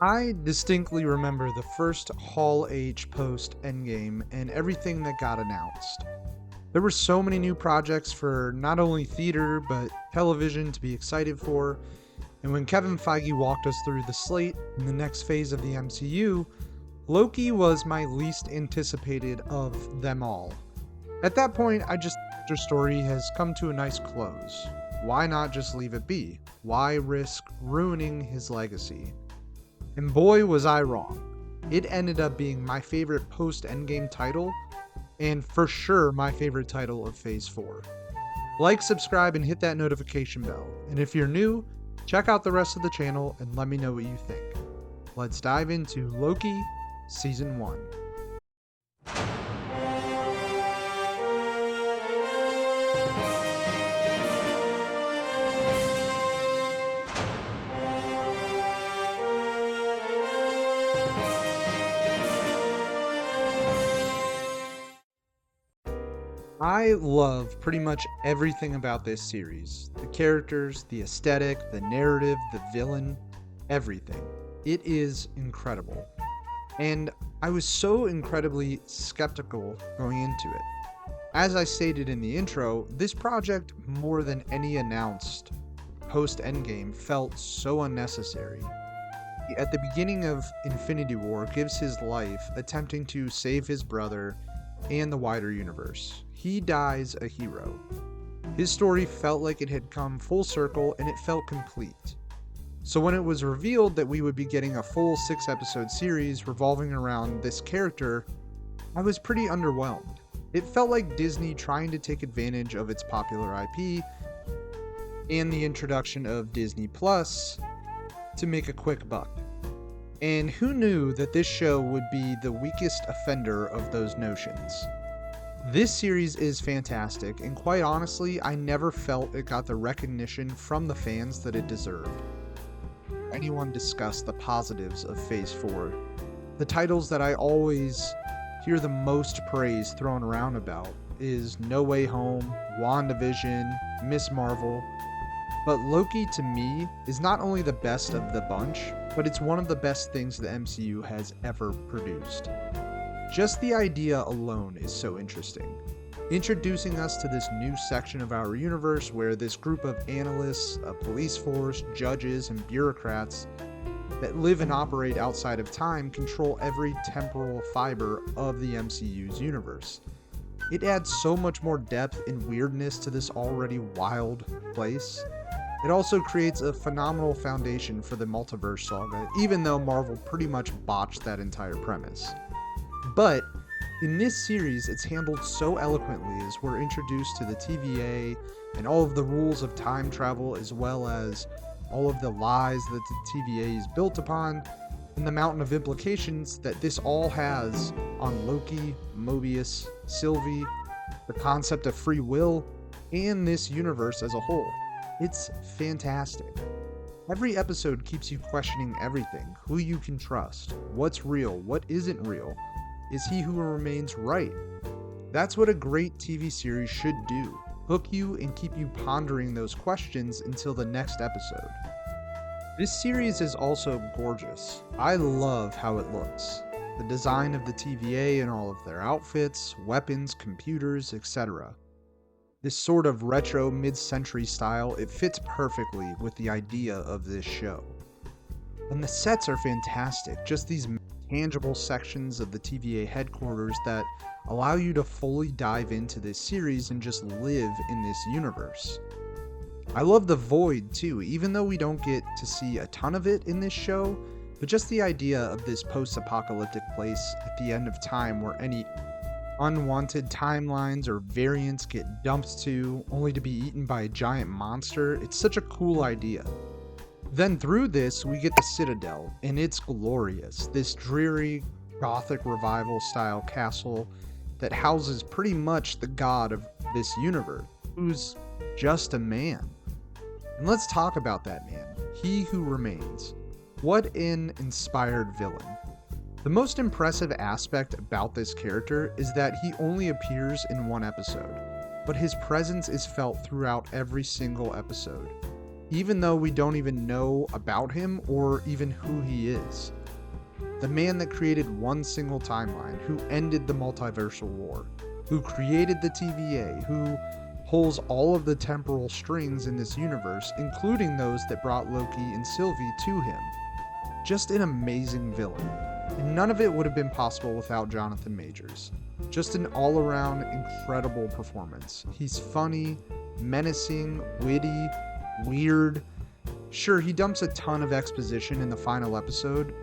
I distinctly remember the first Hall H post Endgame and everything that got announced. There were so many new projects for not only theater, but television to be excited for, and when Kevin Feige walked us through the slate in the next phase of the MCU, Loki was my least anticipated of them all. At that point, I just thought your story has come to a nice close. Why not just leave it be? Why risk ruining his legacy? And boy, was I wrong. It ended up being my favorite post-Endgame title, and for sure my favorite title of Phase 4. Like, subscribe, and hit that notification bell. And if you're new, check out the rest of the channel and let me know what you think. Let's dive into Loki Season 1. I love pretty much everything about this series. The characters, the aesthetic, the narrative, the villain, everything. It is incredible. And I was so incredibly skeptical going into it. As I stated in the intro, this project, more than any announced post-Endgame, felt so unnecessary. At the beginning of Infinity War, gives his life attempting to save his brother and the wider universe. He dies a hero. His story felt like it had come full circle and it felt complete. So when it was revealed that we would be getting a full 6-episode series revolving around this character, I was pretty underwhelmed. It felt like Disney trying to take advantage of its popular IP and the introduction of disneyplus to make a quick buck. And who knew that this show would be the weakest offender of those notions? This series is fantastic, and quite honestly, I never felt it got the recognition from the fans that it deserved. Anyone discuss the positives of Phase 4? The titles that I always hear the most praise thrown around about is No Way Home, WandaVision, Miss Marvel. But Loki, to me, is not only the best of the bunch, but it's one of the best things the MCU has ever produced. Just the idea alone is so interesting. Introducing us to this new section of our universe where this group of analysts, a police force, judges, and bureaucrats that live and operate outside of time control every temporal fiber of the MCU's universe. It adds so much more depth and weirdness to this already wild place. It also creates a phenomenal foundation for the multiverse saga, even though Marvel pretty much botched that entire premise. But in this series, it's handled so eloquently as we're introduced to the TVA and all of the rules of time travel, as well as all of the lies that the TVA is built upon, and the mountain of implications that this all has on Loki, Mobius, Sylvie, the concept of free will, and this universe as a whole. It's fantastic. Every episode keeps you questioning everything, who you can trust, what's real, what isn't real. Is he who remains right? That's what a great TV series should do. Hook you and keep you pondering those questions until the next episode. This series is also gorgeous. I love how it looks. The design of the TVA and all of their outfits, weapons, computers, etc. This sort of retro mid-century style, it fits perfectly with the idea of this show. And the sets are fantastic, just these tangible sections of the TVA headquarters that allow you to fully dive into this series and just live in this universe. I love the void too, even though we don't get to see a ton of it in this show, but just the idea of this post-apocalyptic place at the end of time where any unwanted timelines or variants get dumped to, only to be eaten by a giant monster, it's such a cool idea. Then through this, we get the Citadel, and it's glorious. This dreary, gothic revival style castle that houses pretty much the god of this universe, who's just a man. And let's talk about that man, he who remains. What an inspired villain. The most impressive aspect about this character is that he only appears in one episode, but his presence is felt throughout every single episode. even though we don't even know about him or even who he is. The man that created one single timeline, who ended the multiversal war, who created the TVA, who pulls all of the temporal strings in this universe, including those that brought Loki and Sylvie to him. Just an amazing villain. And none of it would have been possible without Jonathan Majors. Just an all-around incredible performance. He's funny, menacing, witty, weird. Sure, he dumps a ton of exposition in the final episode,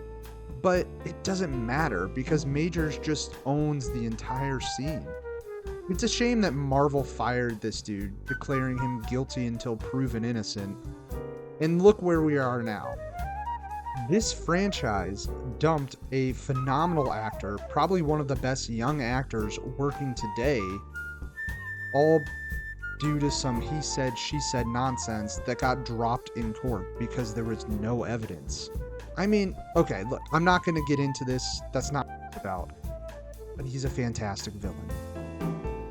but it doesn't matter because Majors just owns the entire scene. It's a shame that Marvel fired this dude, declaring him guilty until proven innocent. And look where we are now. This franchise dumped a phenomenal actor, probably one of the best young actors working today, all due to some he said, she said nonsense that got dropped in court because there was no evidence. I mean, okay, look, I'm not going to get into this, that's not what it's about, but he's a fantastic villain.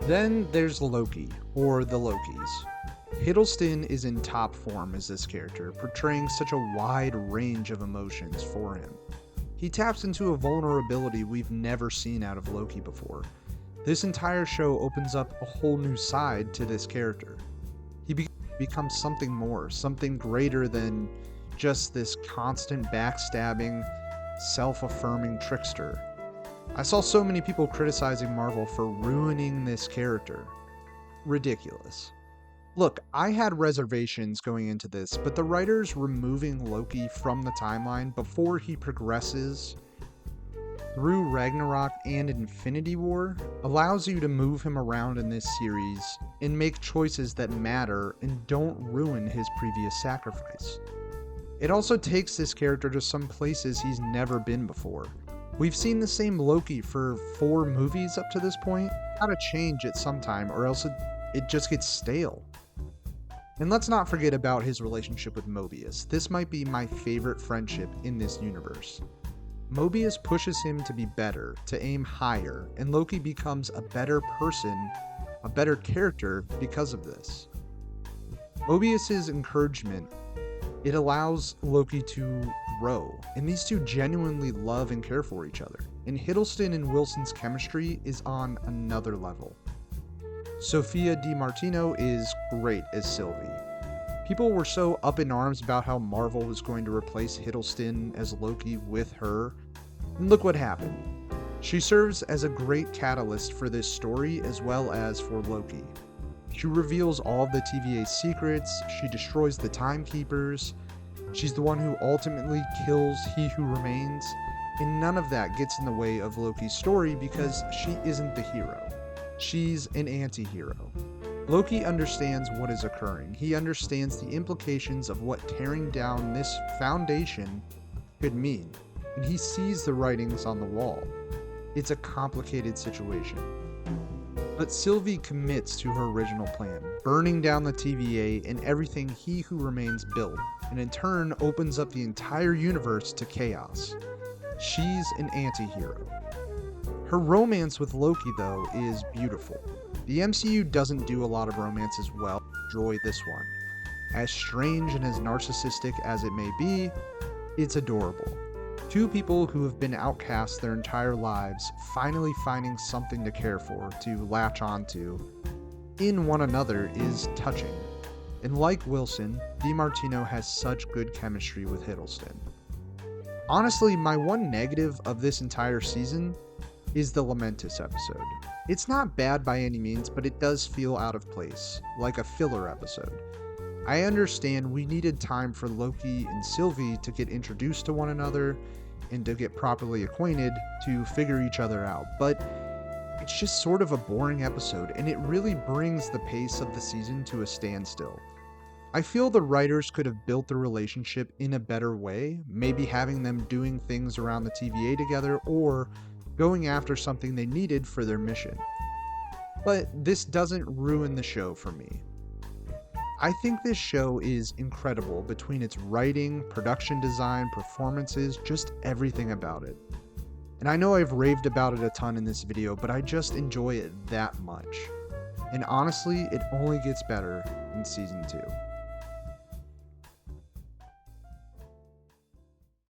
Then there's Loki, or the Lokis. Hiddleston is in top form as this character, portraying such a wide range of emotions for him. He taps into a vulnerability we've never seen out of Loki before. This entire show opens up a whole new side to this character. He becomes something more, something greater than just this constant backstabbing, self-affirming trickster. I saw so many people criticizing Marvel for ruining this character. Ridiculous. Look, I had reservations going into this, but the writers removing Loki from the timeline before he progresses through Ragnarok and Infinity War allows you to move him around in this series and make choices that matter and don't ruin his previous sacrifice. It also takes this character to some places he's never been before. We've seen the same Loki for 4 movies up to this point. Gotta change it sometime or else it just gets stale. And let's not forget about his relationship with Mobius. This might be my favorite friendship in this universe. Mobius pushes him to be better, to aim higher, and Loki becomes a better person, a better character because of this. Mobius's encouragement, it allows Loki to grow, and these two genuinely love and care for each other. And Hiddleston and Wilson's chemistry is on another level. Sophia DiMartino is great as Sylvie. People were so up in arms about how Marvel was going to replace Hiddleston as Loki with her, and look what happened. She serves as a great catalyst for this story as well as for Loki. She reveals all of the TVA's secrets, she destroys the Timekeepers, she's the one who ultimately kills He Who Remains, and none of that gets in the way of Loki's story because she isn't the hero. She's an anti-hero. Loki understands what is occurring. He understands the implications of what tearing down this foundation could mean, and he sees the writings on the wall. It's a complicated situation. But Sylvie commits to her original plan, burning down the TVA and everything He Who Remains built, and in turn opens up the entire universe to chaos. She's an anti-hero. Her romance with Loki, though, is beautiful. The MCU doesn't do a lot of romances well. Enjoy this one. As strange and as narcissistic as it may be, it's adorable. Two people who have been outcast their entire lives finally finding something to care for, to latch onto, in one another is touching. And like Wilson, DiMartino has such good chemistry with Hiddleston. Honestly, my one negative of this entire season is the Lamentis episode. It's not bad by any means, but it does feel out of place, like a filler episode. I understand we needed time for Loki and Sylvie to get introduced to one another and to get properly acquainted to figure each other out, but it's just sort of a boring episode, and it really brings the pace of the season to a standstill. I feel the writers could have built the relationship in a better way, maybe having them doing things around the TVA together or going after something they needed for their mission. But this doesn't ruin the show for me. I think this show is incredible between its writing, production design, performances, just everything about it. And I know I've raved about it a ton in this video, but I just enjoy it that much. And honestly, it only gets better in season 2.